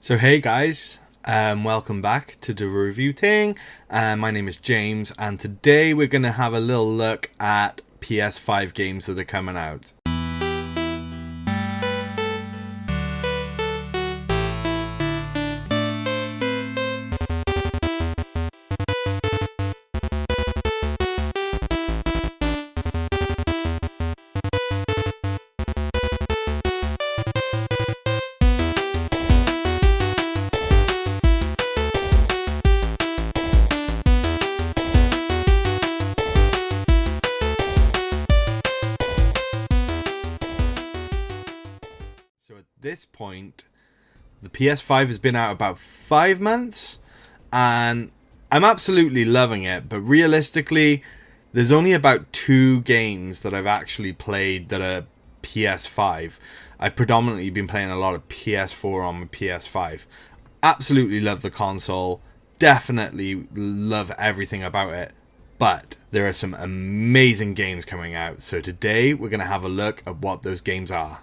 So hey guys, welcome back to the review Ting. My name is James, and today we're going to have a little look at PS5 games that are coming out. So at this point, the PS5 has been out about 5 months, and I'm absolutely loving it, but realistically, there's only about 2 games that I've actually played that are PS5. I've predominantly been playing a lot of PS4 on my PS5. Absolutely love the console, definitely love everything about it, but there are some amazing games coming out, so today we're going to have a look at what those games are.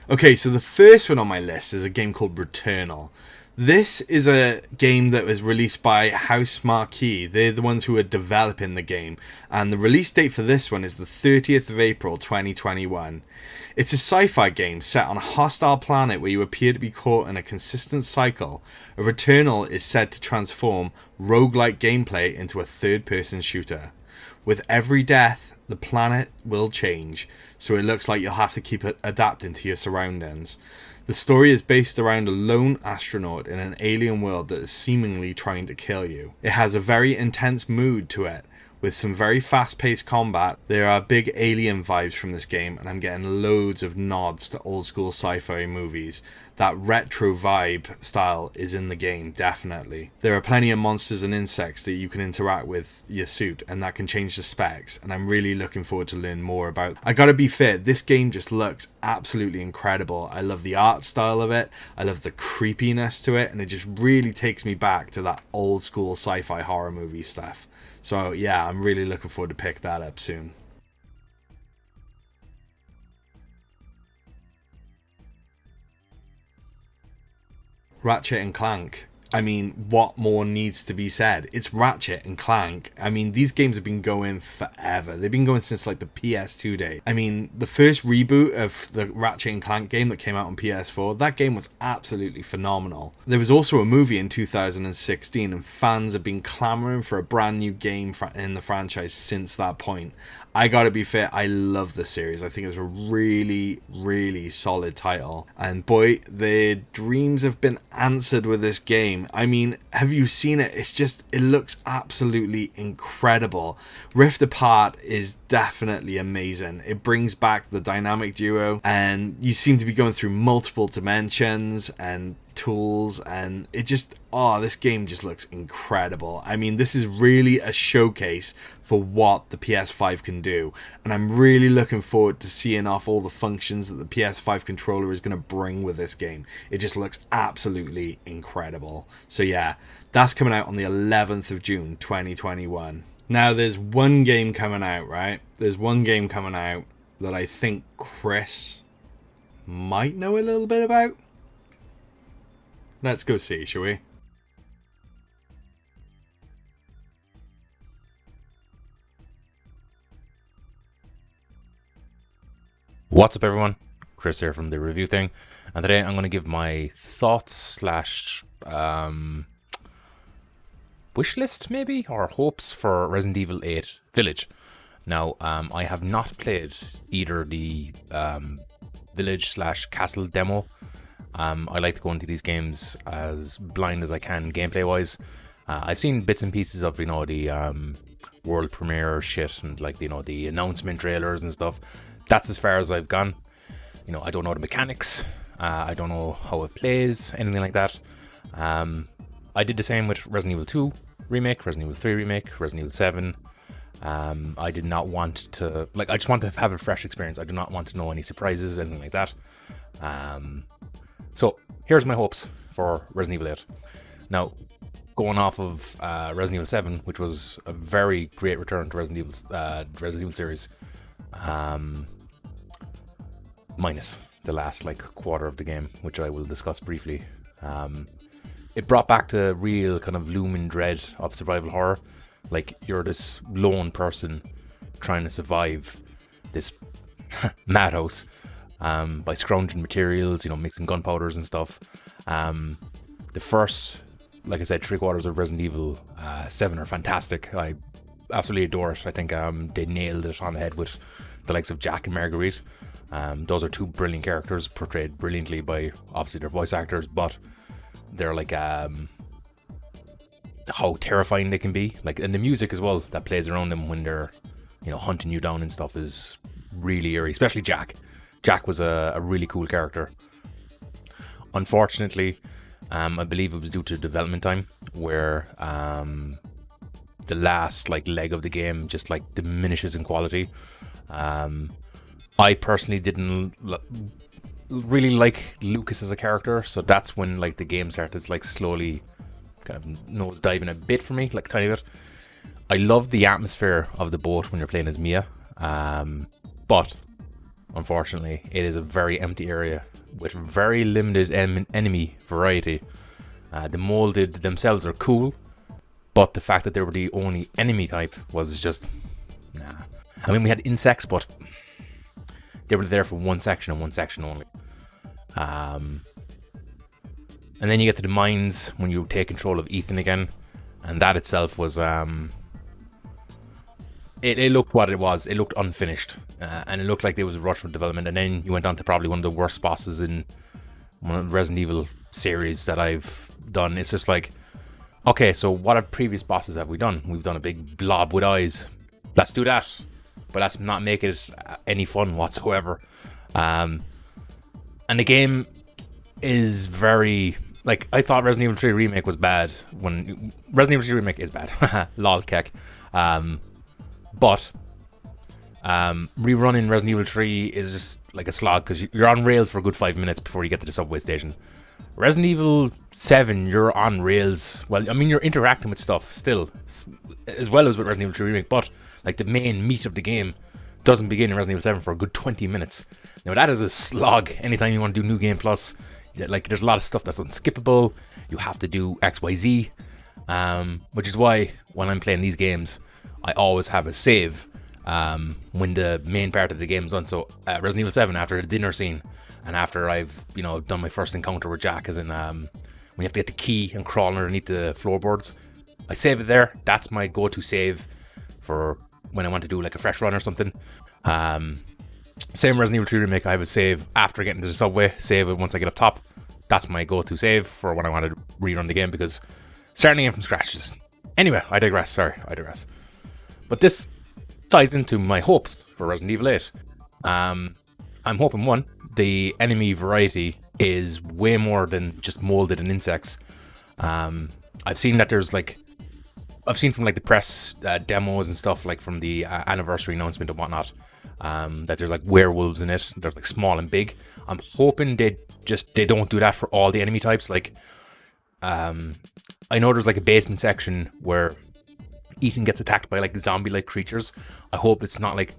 Okay, so the first one on my list is a game called Returnal. This is a game that was released by House Marquee. They're the ones who are developing the game, and the release date for this one is the 30th of April 2021. It's a sci-fi game set on a hostile planet where you appear to be caught in a consistent cycle. A Returnal is said to transform roguelike gameplay into a third-person shooter. With every death, the planet will change, so it looks like you'll have to keep adapting to your surroundings. The story is based around a lone astronaut in an alien world that is seemingly trying to kill you. It has a very intense mood to it, with some very fast-paced combat. There are big alien vibes from this game, and I'm getting loads of nods to old-school sci-fi movies. That retro vibe style is in the game, definitely. There are plenty of monsters and insects that you can interact with your suit, and that can change the specs, and I'm really looking forward to learn more about. I gotta be fair, this game just looks absolutely incredible. I love the art style of it, I love the creepiness to it, and it just really takes me back to that old school sci-fi horror movie stuff. So yeah, I'm really looking forward to pick that up soon. Ratchet and Clank. I mean, what more needs to be said? It's Ratchet and Clank. I mean, these games have been going forever. They've been going since like the PS2 day. I mean, the first reboot of the Ratchet and Clank game that came out on PS4, that game was absolutely phenomenal. There was also a movie in 2016, and fans have been clamoring for a brand new game in the franchise since that point. I gotta be fair, I love the series. I think it's a really, really solid title. And boy, their dreams have been answered with this game. I mean, have you seen it? It looks absolutely incredible. Rift Apart is definitely amazing. It brings back the dynamic duo, and you seem to be going through multiple dimensions and tools, and this game just looks incredible. I mean, this is really a showcase for what the PS5 can do, and I'm really looking forward to seeing off all the functions that the PS5 controller is going to bring with this game. It just looks absolutely incredible. So yeah, that's coming out on the 11th of June 2021. Now there's one game coming out, right? There's one game coming out that I think Chris might know a little bit about. Let's go see, shall we? What's up, everyone? Chris here from the review thing, and today I'm going to give my thoughts slash wish list, maybe, or hopes for Resident Evil 8 Village. Now, I have not played either the Village slash Castle demo. I like to go into these games as blind as I can gameplay wise. I've seen bits and pieces of the world premiere shit and the announcement trailers and stuff. That's as far as I've gone. I don't know the mechanics. I don't know how it plays, anything like that. I did the same with Resident Evil 2 remake, Resident Evil 3 remake, Resident Evil 7. I did not want to I just want to have a fresh experience. I do not want to know any surprises, anything like that. So here's my hopes for Resident Evil 8. Now, going off of Resident Evil 7, which was a very great return to Resident Evil series. minus the last like quarter of the game, which I will discuss briefly. It brought back the real kind of looming dread of survival horror. Like, you're this lone person trying to survive this madhouse by scrounging materials, mixing gunpowders and stuff. The first, like I said, 3/4 of Resident Evil 7 are fantastic. I absolutely adore it. I think they nailed it on the head with the likes of Jack and Marguerite. Those are two brilliant characters portrayed brilliantly by obviously their voice actors, but they're like how terrifying they can be. Like, and the music as well that plays around them when they're hunting you down and stuff is really eerie. Especially Jack. Jack was a really cool character. Unfortunately, I believe it was due to development time, where the last like leg of the game just like diminishes in quality. I personally didn't really like Lucas as a character, so that's when like the game started like slowly kind of nose diving a bit for me, like a tiny bit. I love the atmosphere of the boat when you're playing as Mia, but unfortunately it is a very empty area with very limited enemy variety. The molded themselves are cool, but the fact that they were the only enemy type was just nah. I mean, we had insects, but they were there for one section and one section only. And then you get to the mines when you take control of Ethan again, and that itself was it looked what it was. It looked unfinished, and it looked like there was a rush for development. And then you went on to probably one of the worst bosses in one of the Resident Evil series that I've done. It's just like, okay, so what previous bosses have we done? We've done a big blob with eyes. Let's do that, but let's not make it any fun whatsoever. And the game is very, like, I thought Resident Evil 3 Remake was bad. When Resident Evil 3 Remake is bad. Lol, kek. But rerunning Resident Evil 3 is just like a slog, because you're on rails for a good 5 minutes before you get to the subway station. Resident Evil 7, you're on rails. Well, I mean, you're interacting with stuff still, as well as with Resident Evil 3 Remake, but like the main meat of the game doesn't begin in Resident Evil 7 for a good 20 minutes. Now, that is a slog. Anytime you want to do New Game Plus, like, there's a lot of stuff that's unskippable. You have to do XYZ, which is why when I'm playing these games, I always have a save when the main part of the game is done. So Resident Evil 7, after the dinner scene, and after I've done my first encounter with Jack, as in when you have to get the key and crawl underneath the floorboards, I save it there. That's my go-to save for when I want to do like a fresh run or something. Same Resident Evil 3 Remake, I have a save after getting to the subway, save it once I get up top. That's my go-to save for when I want to rerun the game, because starting again from scratch is... Anyway, I digress. But this ties into my hopes for Resident Evil 8. I'm hoping, one, the enemy variety is way more than just molded and insects. I've seen that there's like... I've seen from like the press demos and stuff, like from the anniversary announcement and whatnot, that there's like werewolves in it. They're like small and big. I'm hoping they don't do that for all the enemy types. Like, I know there's like a basement section where Ethan gets attacked by like zombie-like creatures. I hope it's not like,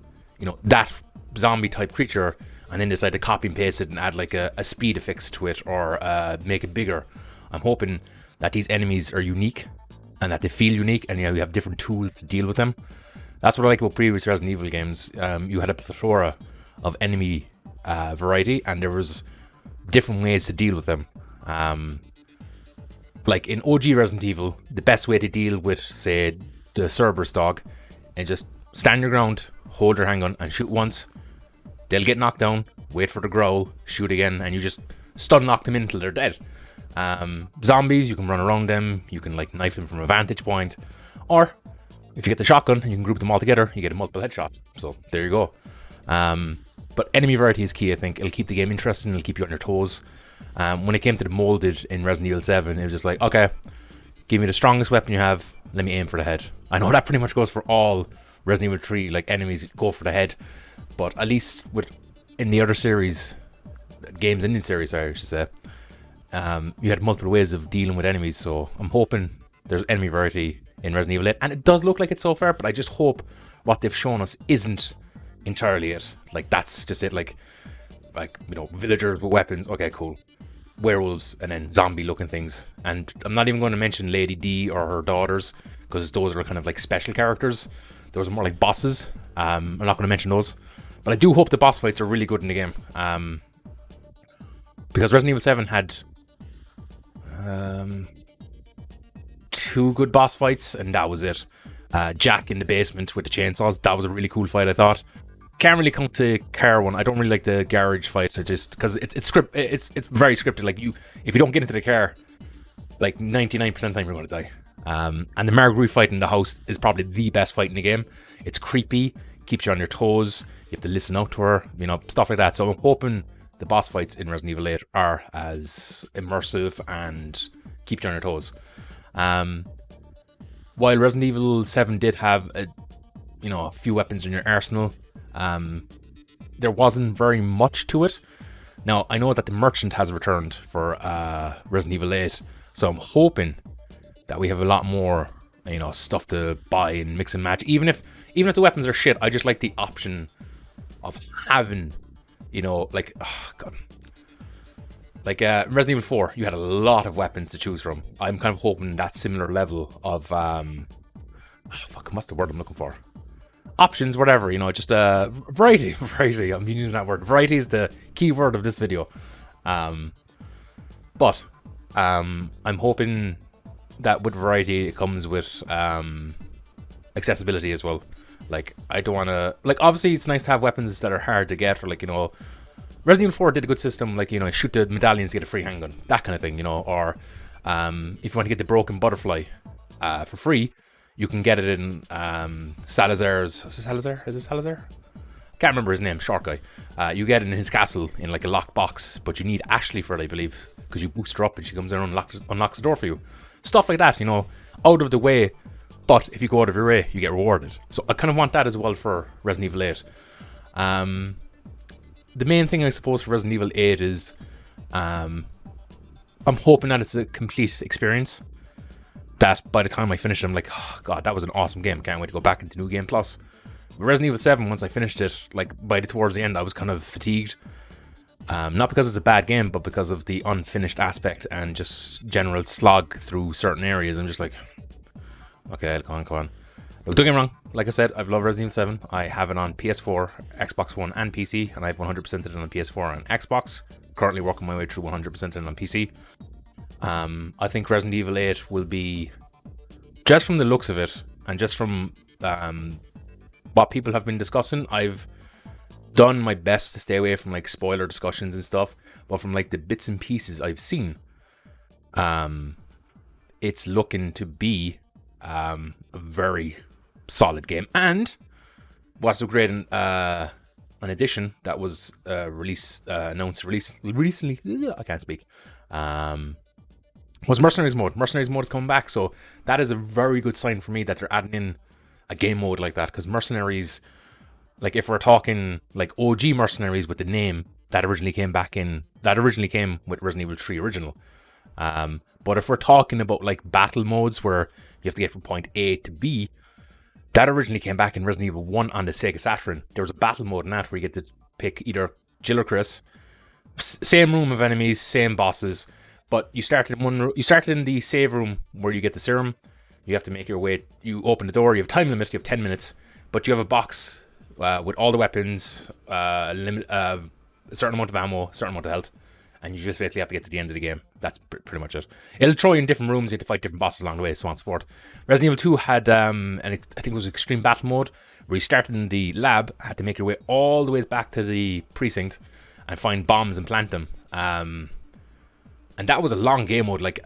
that zombie-type creature, and then decide to copy and paste it and add like a speed affix to it, or make it bigger. I'm hoping that these enemies are unique, and that they feel unique, and you have different tools to deal with them. That's what I like about previous Resident Evil games. You had a plethora of enemy variety, and there was different ways to deal with them. Like in OG Resident Evil, the best way to deal with, say, the Cerberus dog is just stand your ground, hold your handgun, and shoot once. They'll get knocked down, wait for the growl, shoot again, and you just stun lock them in until they're dead. Zombies, you can run around them, you can like knife them from a vantage point, or if you get the shotgun and you can group them all together, you get a multiple headshot. So there you go. But enemy variety is key. I think it'll keep the game interesting, it'll keep you on your toes. When it came to the molded in Resident Evil 7, it was just like, okay, give me the strongest weapon you have, let me aim for the head. I know that pretty much goes for all Resident Evil 3, like enemies go for the head, but at least in the other series, games in the series, I should say, you had multiple ways of dealing with enemies. So I'm hoping there's enemy variety in Resident Evil 8, and it does look like it so far, but I just hope what they've shown us isn't entirely it. Like, that's just it. Like villagers with weapons. Okay, cool. Werewolves and then zombie looking things. And I'm not even going to mention Lady D or her daughters, because those are kind of like special characters. Those are more like bosses. I'm not going to mention those, but I do hope the boss fights are really good in the game. Because Resident Evil 7 had 2 good boss fights, and that was it. Jack in the basement with the chainsaws, that was a really cool fight, I thought. Can't really come to car one. I don't really like the garage fight. I just, because it's very scripted. Like, if you don't get into the car, like 99% of the time you're going to die. And the Marguerite fight in the house is probably the best fight in the game. It's creepy, keeps you on your toes. You have to listen out to her, stuff like that. So I'm hoping the boss fights in Resident Evil 8 are as immersive and keep you on your toes. While Resident Evil 7 did have a few weapons in your arsenal, there wasn't very much to it. Now, I know that the merchant has returned for Resident Evil 8, so I'm hoping that we have a lot more, stuff to buy and mix and match. Even if the weapons are shit, I just like the option of having, like, oh god, like Resident Evil 4, you had a lot of weapons to choose from. I'm kind of hoping that similar level of what's the word I'm looking for? Options, whatever, just variety. I'm using that word. Variety is the key word of this video. But I'm hoping that with variety it comes with accessibility as well. Like, I don't want to, like, obviously it's nice to have weapons that are hard to get, or like, Resident Evil 4 did a good system, like, shoot the medallions to get a free handgun, that kind of thing, or if you want to get the broken butterfly for free, you can get it in Salazar's. Is it Salazar? Can't remember his name. Short guy. You get it in his castle in like a locked box, but you need Ashley for it, I believe, because you boost her up and she comes in and unlocks the door for you. Stuff like that, out of the way. But if you go out of your way, you get rewarded. So I kind of want that as well for Resident Evil 8. The main thing I suppose for Resident Evil 8 is I'm hoping that it's a complete experience. That by the time I finish it, I'm like, oh god, that was an awesome game. Can't wait to go back into New Game Plus. Resident Evil 7, once I finished it, like towards the end, I was kind of fatigued. Not because it's a bad game, but because of the unfinished aspect and just general slog through certain areas. I'm just like, okay, come on. Don't get me wrong. Like I said, I've loved Resident Evil 7. I have it on PS4, Xbox One, and PC, and I've 100%ed it on PS4 and Xbox. Currently working my way through 100% it on PC. I think Resident Evil 8 will be, just from the looks of it, and just from what people have been discussing, I've done my best to stay away from like spoiler discussions and stuff, but from like the bits and pieces I've seen, it's looking to be a very solid game. And what's so great, an addition that was announced recently, I can't speak, was Mercenaries mode. Mercenaries mode is coming back, so that is a very good sign for me that they're adding in a game mode like that, because Mercenaries, like if we're talking like OG Mercenaries with the name, that originally came with Resident Evil 3 original. But if we're talking about like battle modes where you have to get from point A to B, that originally came back in Resident Evil 1 on the Sega Saturn. There was a battle mode in that where you get to pick either Jill or Chris. Same room of enemies, same bosses, but you started in the save room where you get the serum. You have to make your way. You open the door. You have time limit. You have 10 minutes, but you have a box with all the weapons, a certain amount of ammo, a certain amount of health, and you just basically have to get to the end of the game. That's pretty much it. It'll throw you in different rooms. You have to fight different bosses along the way, so on and so forth. Resident Evil 2 had, I think it was extreme battle mode, where you started in the lab, had to make your way all the way back to the precinct and find bombs and plant them. And that was a long game mode. Like,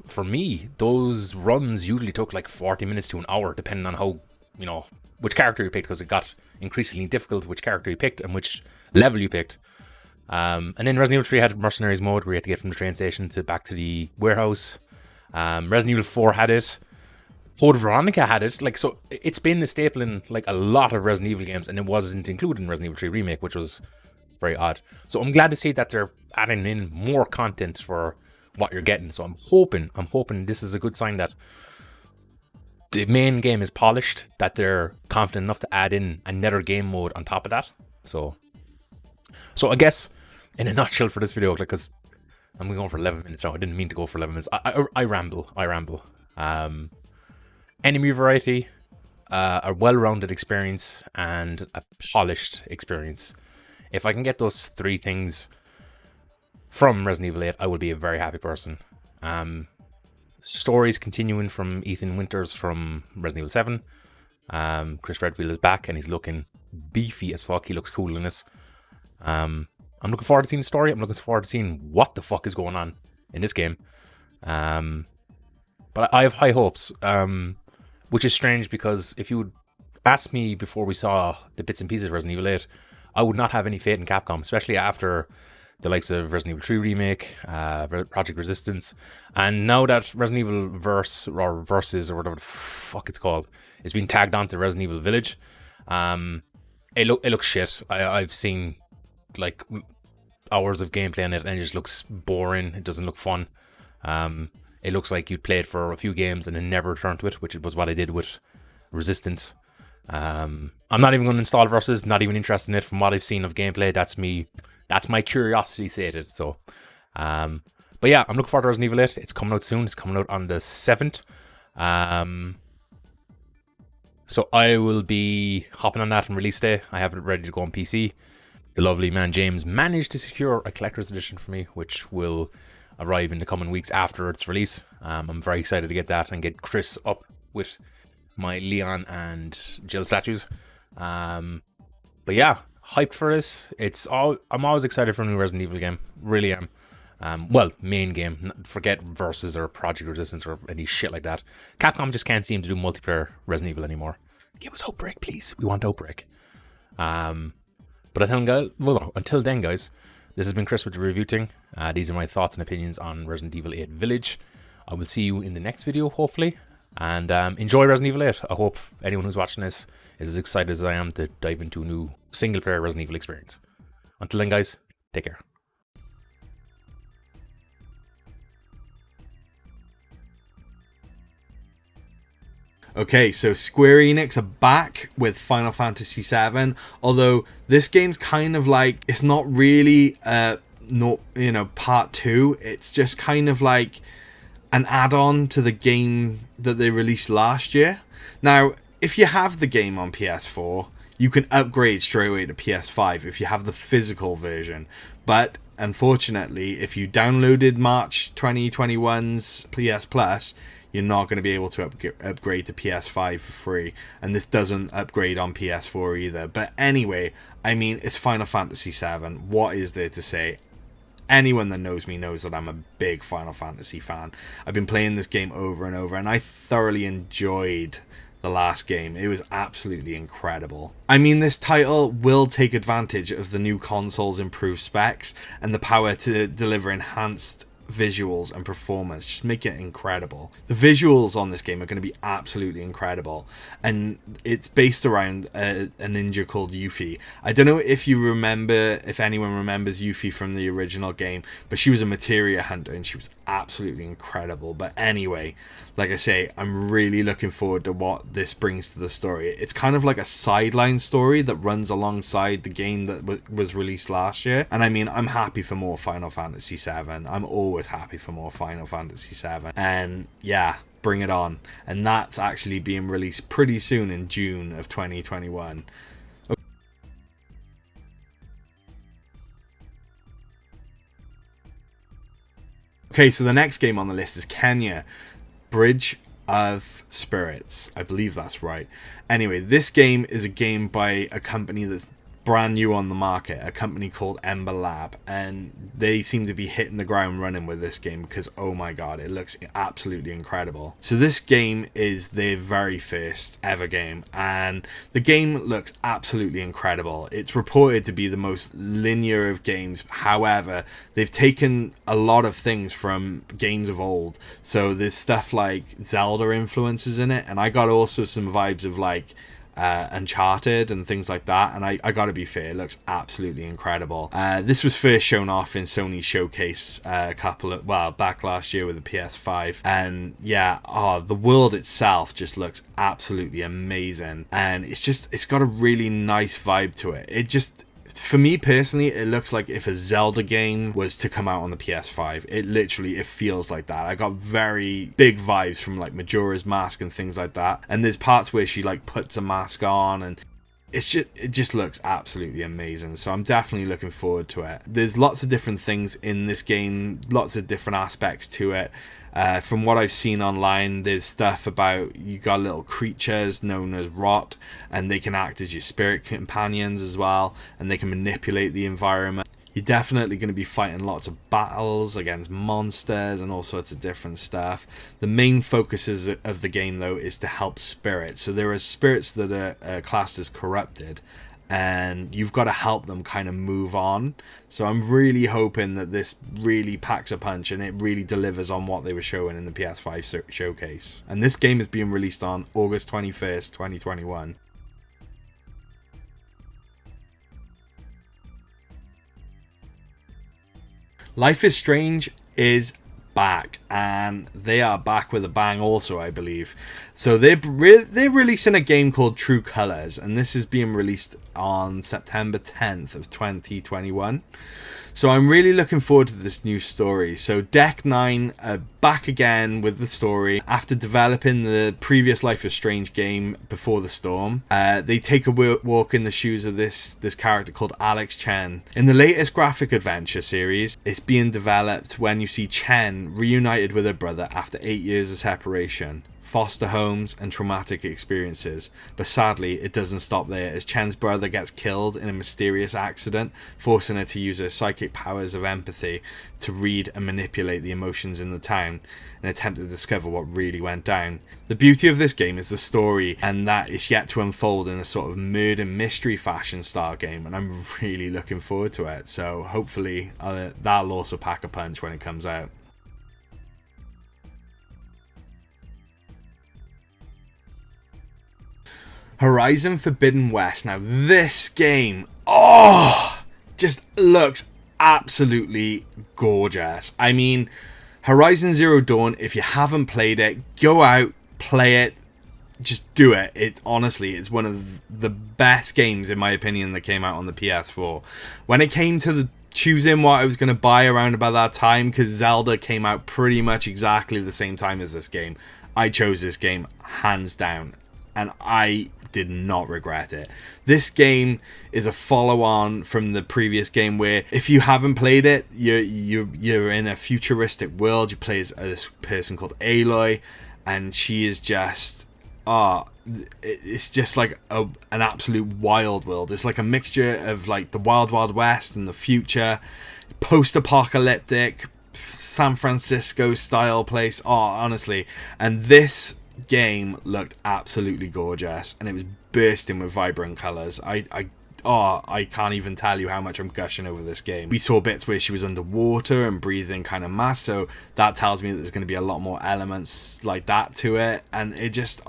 for me, those runs usually took like 40 minutes to an hour, depending on how, which character you picked, because it got increasingly difficult which character you picked and which level you picked. And then Resident Evil 3 had Mercenaries mode, where you had to get from the train station back to the warehouse. Resident Evil 4 had it. Code Veronica had it. Like, so it's been a staple in like a lot of Resident Evil games, and it wasn't included in Resident Evil 3 Remake, which was very odd. So I'm glad to see that they're adding in more content for what you're getting. So I'm hoping this is a good sign that the main game is polished, that they're confident enough to add in another game mode on top of that. So I guess in a nutshell for this video, because I'm going for 11 minutes now. I didn't mean to go for 11 minutes. I ramble. Enemy variety, a well-rounded experience, and a polished experience. If I can get those three things from Resident Evil 8, I will be a very happy person. Stories continuing from Ethan Winters from Resident Evil 7. Chris Redfield is back and he's looking beefy as fuck. He looks cool in this. I'm looking forward to seeing the story. I'm looking forward to seeing what the fuck is going on in this game. But I have high hopes, which is strange because if you would ask me before we saw the bits and pieces of Resident Evil 8, I would not have any faith in Capcom, especially after the likes of Resident Evil 3 Remake, Project Resistance, and now that Resident Evil Versus, or whatever the fuck it's called, is being tagged onto Resident Evil Village. It looks shit. I've seen like hours of gameplay on it, and it just looks boring. It doesn't look fun. It looks like you'd play it for a few games and then never return to it, which was what I did with Resistance. I'm not even going to install Versus. Not even interested in it. From what I've seen of gameplay, that's my curiosity sated. So, but yeah, I'm looking forward to Resident Evil 8. It's coming out soon. It's coming out on the 7th. So I will be hopping on that on release day. I have it ready to go on PC. The lovely man James managed to secure a collector's edition for me, which will arrive in the coming weeks after its release. I'm very excited to get that and get Chris up with my Leon and Jill statues. But yeah, hyped for this. I'm always excited for a new Resident Evil game. Really am. Well, main game. Forget Versus or Project Resistance or any shit like that. Capcom just can't seem to do multiplayer Resident Evil anymore. Give us Outbreak, please. We want Outbreak. But until then, guys, this has been Chris with the Review Ting. These are my thoughts and opinions on Resident Evil 8 Village. I will see you in the next video, hopefully. And enjoy Resident Evil 8. I hope anyone who's watching this is as excited as I am to dive into a new single-player Resident Evil experience. Until then, guys, take care. Okay, so Square Enix are back with Final Fantasy VII, although this game's kind of like, it's not really part 2, it's just kind of like an add-on to the game that they released last year. Now, if you have the game on PS4, you can upgrade straight away to PS5 if you have the physical version, but unfortunately, if you downloaded March 2021's PS Plus, you're not going to be able to upgrade to PS5 for free. And this doesn't upgrade on PS4 either. But anyway, I mean, it's Final Fantasy VII. What is there to say? Anyone that knows me knows that I'm a big Final Fantasy fan. I've been playing this game over and over, and I thoroughly enjoyed the last game. It was absolutely incredible. I mean, this title will take advantage of the new console's improved specs and the power to deliver enhanced visuals and performance. Just make it incredible. The visuals on this game are going to be absolutely incredible, and it's based around a ninja called Yuffie. I don't know if anyone remembers Yuffie from the original game, but she was a materia hunter and she was absolutely incredible. But anyway, like I say, I'm really looking forward to what this brings to the story. It's kind of like a sideline story that runs alongside the game that was released last year, and I mean, I'm happy for more Final Fantasy VII. I'm always happy for more Final Fantasy VII, and yeah, bring it on. And that's actually being released pretty soon in June of 2021. Okay, so the next game on the list is Kenya Bridge of Spirits. I believe that's right. Anyway, this game is a game by a company that's brand new on the market, a company called Ember Lab, and they seem to be hitting the ground running with this game because, oh my god, it looks absolutely incredible. So this game is their very first ever game, and the game looks absolutely incredible. It's reported to be the most linear of games. However, they've taken a lot of things from games of old, so there's stuff like Zelda influences in it, and I got also some vibes of like Uncharted and things like that, and I gotta be fair, it looks absolutely incredible. This was first shown off in Sony's showcase back last year with the PS5, and yeah, the world itself just looks absolutely amazing, and it's got a really nice vibe to it. For me personally, it looks like if a Zelda game was to come out on the PS5. It feels like that. I got very big vibes from like Majora's Mask and things like that. And there's parts where she like puts a mask on, and it just looks absolutely amazing. So I'm definitely looking forward to it. There's lots of different things in this game, lots of different aspects to it. From what I've seen online, there's stuff about you got little creatures known as rot, and they can act as your spirit companions as well, and they can manipulate the environment. You're definitely going to be fighting lots of battles against monsters and all sorts of different stuff. The main focus of the game, though, is to help spirits. So there are spirits that are classed as corrupted, and you've got to help them kind of move on. So I'm really hoping that this really packs a punch and it really delivers on what they were showing in the PS5 showcase. And this game is being released on August 21st, 2021. Life is Strange is back, and they are back with a bang also, I believe. So they're releasing a game called True Colors, and this is being released on September 10th of 2021. So I'm really looking forward to this new story. So Deck 9 are back again with the story. After developing the previous Life is Strange game Before the Storm, they take a walk in the shoes of this character called Alex Chen. In the latest graphic adventure series, it's being developed when you see Chen reunited with her brother after 8 years of separation, foster homes and traumatic experiences. But sadly, it doesn't stop there, as Chen's brother gets killed in a mysterious accident, forcing her to use her psychic powers of empathy to read and manipulate the emotions in the town, in an attempt to discover what really went down. The beauty of this game is the story, and that is yet to unfold in a sort of murder mystery fashion style game, and I'm really looking forward to it. So hopefully that'll also pack a punch when it comes out. Horizon Forbidden West. Now this game, just looks absolutely gorgeous. I mean, Horizon Zero Dawn, if you haven't played it, go out, play it, just do it. It's one of the best games, in my opinion, that came out on the PS4. When it came to choosing what I was going to buy around about that time, because Zelda came out pretty much exactly the same time as this game, I chose this game hands down, and I did not regret it. This game is a follow-on from the previous game, where if you haven't played it, you're in a futuristic world. You play as this person called Aloy, and she is just it's just like an absolute wild world. It's like a mixture of like the Wild Wild West and the future, post-apocalyptic San Francisco style place. Honestly, and this game looked absolutely gorgeous, and it was bursting with vibrant colors. I can't even tell you how much I'm gushing over this game. We saw bits where she was underwater and breathing kind of mass, so that tells me that there's going to be a lot more elements like that to it, and it just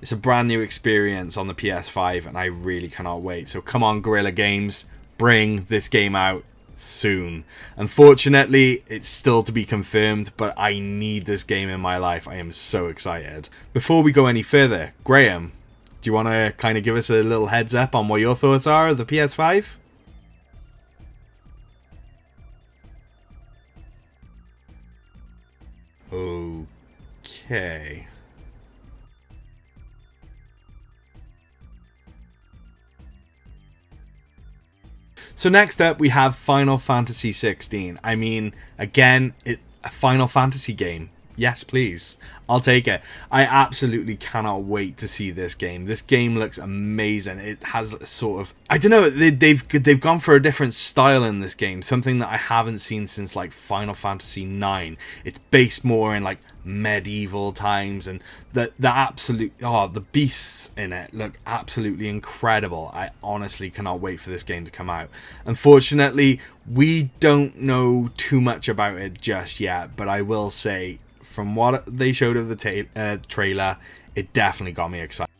it's a brand new experience on the PS5, and I really cannot wait. So come on, Guerrilla Games, bring this game out soon. Unfortunately, it's still to be confirmed, but I need this game in my life. I am so excited. Before we go any further, Graham, do you want to kind of give us a little heads up on what your thoughts are of the PS5? Okay. So next up, we have Final Fantasy 16. I mean, again, it's a Final Fantasy game. Yes, please. I'll take it. I absolutely cannot wait to see this game. This game looks amazing. It has sort of, I don't know, they've gone for a different style in this game, something that I haven't seen since like Final Fantasy 9. It's based more in like medieval times, and the beasts in it look absolutely incredible. I honestly cannot wait for this game to come out. Unfortunately, we don't know too much about it just yet, but I will say, from what they showed of the trailer, it definitely got me excited.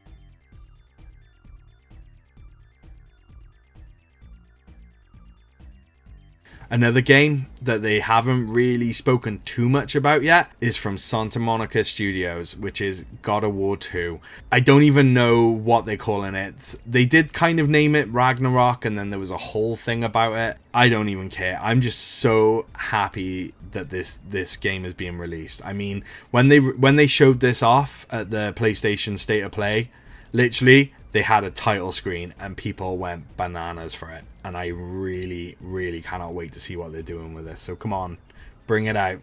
Another game that they haven't really spoken too much about yet is from Santa Monica Studios, which is God of War 2. I don't even know what they're calling it. They did kind of name it Ragnarok, and then there was a whole thing about it. I don't even care. I'm just so happy that this game is being released. I mean, when they showed this off at the PlayStation State of Play, literally they had a title screen and people went bananas for it. And I really, really cannot wait to see what they're doing with this. So come on, bring it out.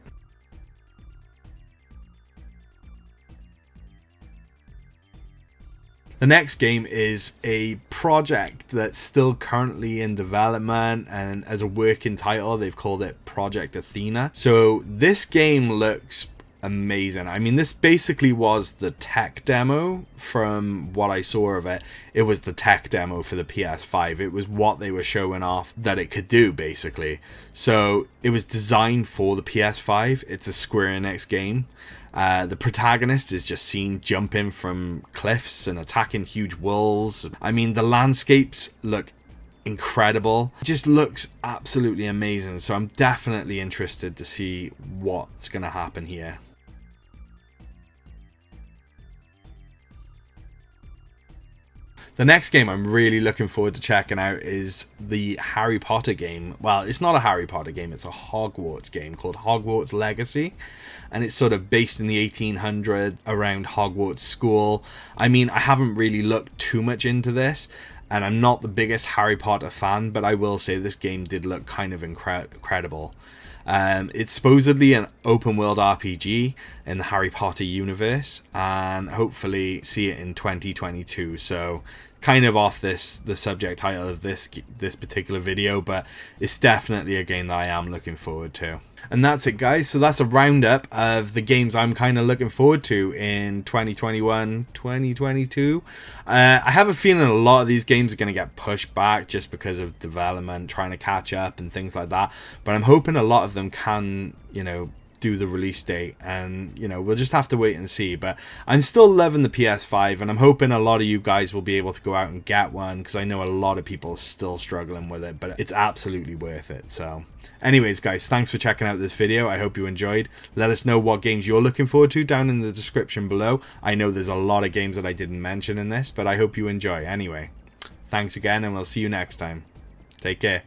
The next game is a project that's still currently in development, and as a working title, they've called it Project Athena. So this game looks amazing. I mean, this basically was the tech demo. From what I saw of it, it was the tech demo for the PS5. It was what they were showing off that it could do, basically. So it was designed for the PS5. It's a Square Enix game. The protagonist is just seen jumping from cliffs and attacking huge walls. I mean, the landscapes look incredible. It just looks absolutely amazing. So I'm definitely interested to see what's going to happen here. The next game I'm really looking forward to checking out is the Harry Potter game. Well, it's not a Harry Potter game, it's a Hogwarts game called Hogwarts Legacy. And it's sort of based in the 1800s around Hogwarts School. I mean, I haven't really looked too much into this, and I'm not the biggest Harry Potter fan, but I will say this game did look kind of incredible. It's supposedly an open world RPG in the Harry Potter universe, and hopefully see it in 2022. So kind of off the subject title of this particular video, but it's definitely a game that I am looking forward to. And that's it, guys. So that's a roundup of the games I'm kind of looking forward to in 2021, 2022. I have a feeling a lot of these games are going to get pushed back just because of development, trying to catch up and things like that. But I'm hoping a lot of them can, do the release date, and we'll just have to wait and see. But I'm still loving the PS5, and I'm hoping a lot of you guys will be able to go out and get one, because I know a lot of people are still struggling with it, but it's absolutely worth it. So anyways, guys, thanks for checking out this video. I hope you enjoyed. Let us know what games you're looking forward to down in the description below. I know there's a lot of games that I didn't mention in this, but I hope you enjoy anyway. Thanks again, and we'll see you next time. Take care.